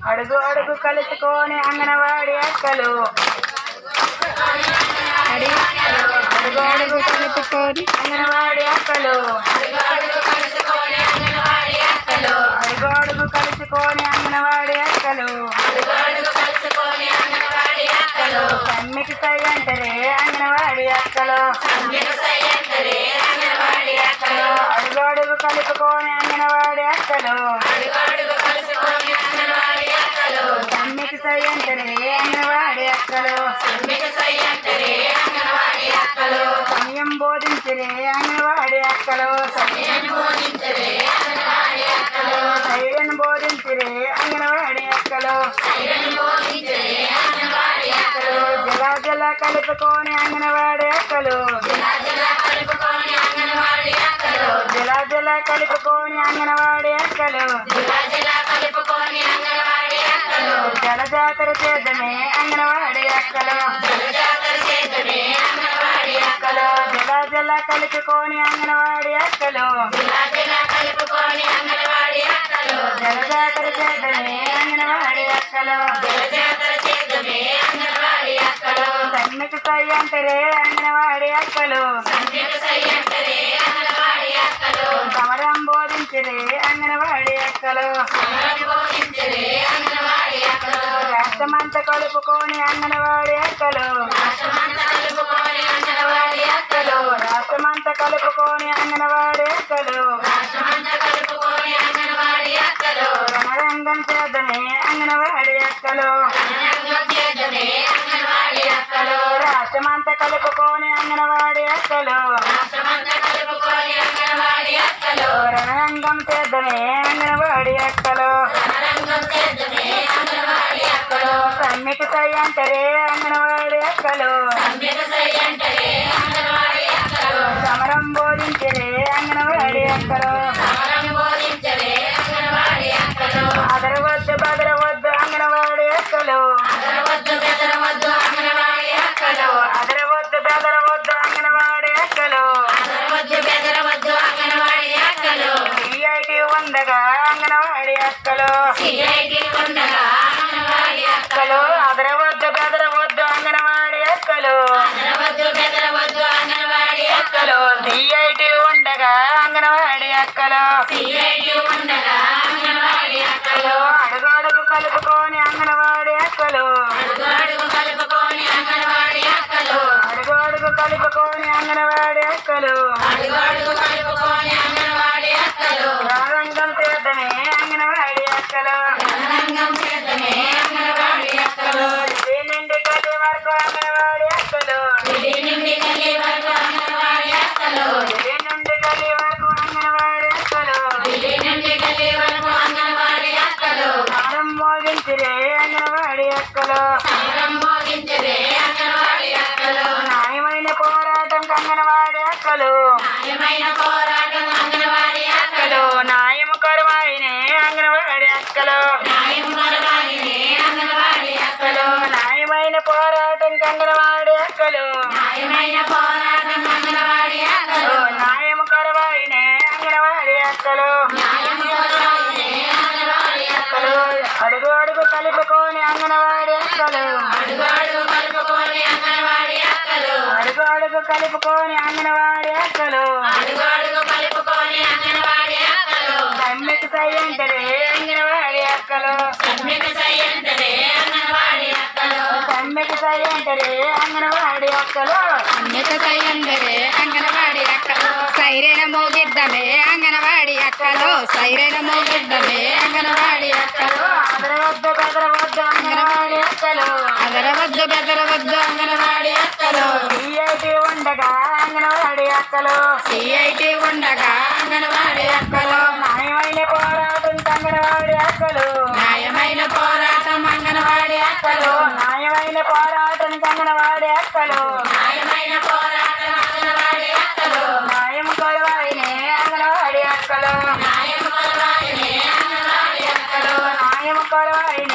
అడుగు అడుగు కలుసుకొని అంగనవాడి అక్కలు అడుగు అడుగు కలుపుకొని అంగనవాడి అక్కలు అడుగు అడుగు కలుసుకొని అంగనవాడి అక్కలు సమ్మికి సై అంటరే అంగనవాడి అక్కలు అడుగు అడుగు కలుపుకొని అంగనవాడి అక్కలు సమ్మికి సై అంటరే అంగనవాడి అక్కలు సమయం బోధించరే అంగనవాడి అక్కలు సైరన్ బోధించరే అంగనవాడి అక్కలు జలా జలా కలుపుకొని అంగనవాడి అక్కలు జలా జలా కలుపుకొని అంగనవాడి అక్కలు జల జాతర చేద్దామే అంగనవాడి అక్కలు జలా జలా కలుపుకొని అంగనవాడి అక్కలు జల జాతర చేద్దామే అంగనవాడి అక్కలు సమ్మికి సై అంటరే అంగనవాడి అక్కలు సమరం బోధించరే అంగనవాడి అక్కలు రాష్ట్రమంతా కలుపుకొని అంగనవాడి అక్కలు రాష్ట్రమంతా కలుపుకొని అంగనవాడి అక్కలు రణరంగం చేద్దామే అంగనవాడి అక్కలు రాష్ట్రమంతా కలుపుకొని అంగనవాడి అక్కలు రణరంగం చేద్దామే అంగనవాడి అక్కలు సమ్మికి సై అంటరే అంగనవాడి అక్కలు సమరం బోధించరే అంగనవాడి అక్కలు అదరవద్దు బెదరవద్దు అంగనవాడి అక్కలు అదరవద్దు బెదరవద్దు అంగనవాడి అక్కలు సిఐటి ఉండగా అంగనవాడి అక్కలు అదరవద్దు బెదరవద్దు అంగనవాడి అక్కలు సిఐటి ఉండగా అంగనవాడి అక్కలు అడుగు అడుగు కలుపుకొని అంగనవాడి అక్కలు అడుగు అడుగు కలుపుకొని అంగనవాడి అక్కలు రణరంగం చేద్దామే అంగనవాడి అక్కలు ఇది నుండి గది వరకు అంగనవాడి అక్కలు ఇది నుండి గది వరకు అంగనవాడి అక్కలు సమరం మోగించరే అంగనవాడి అక్కలు న్యాయమైన పోరాటం అంగనవాడి అక్కలు న్యాయము కరువైనే అంగనవాడి అక్కలు న్యాయమైన పోరాటం అంగనవాడి అక్కలు న్యాయము కరువైనే అంగనవాడి అక్కలు అడుగు అడుగు కలుపుకొని అంగనవాడి అక్కలు అడుగు అడుగు కలుపుకొని అంగనవాడి అక్కలు సమ్మికి సై అంటరే అంగనవాడి అక్కలు సమ్మికి సై అంటరే అంగనవాడి అక్కలు సైరన మోగిద్దమే అంగనవాడి అక్కలు అదరవద్దు బెదరవద్దు అంగనవాడి అక్కలు సిఐటి ఉండగా అంగనవాడి అక్కలు న్యాయమైన పోరాటం అంగనవాడి అక్కలు న్యాయమైన పోరాటం అంగనవాడి అక్కలు న్యాయం కొలువైనే అంగనవాడి అక్కలు న్యాయం కొలువైనే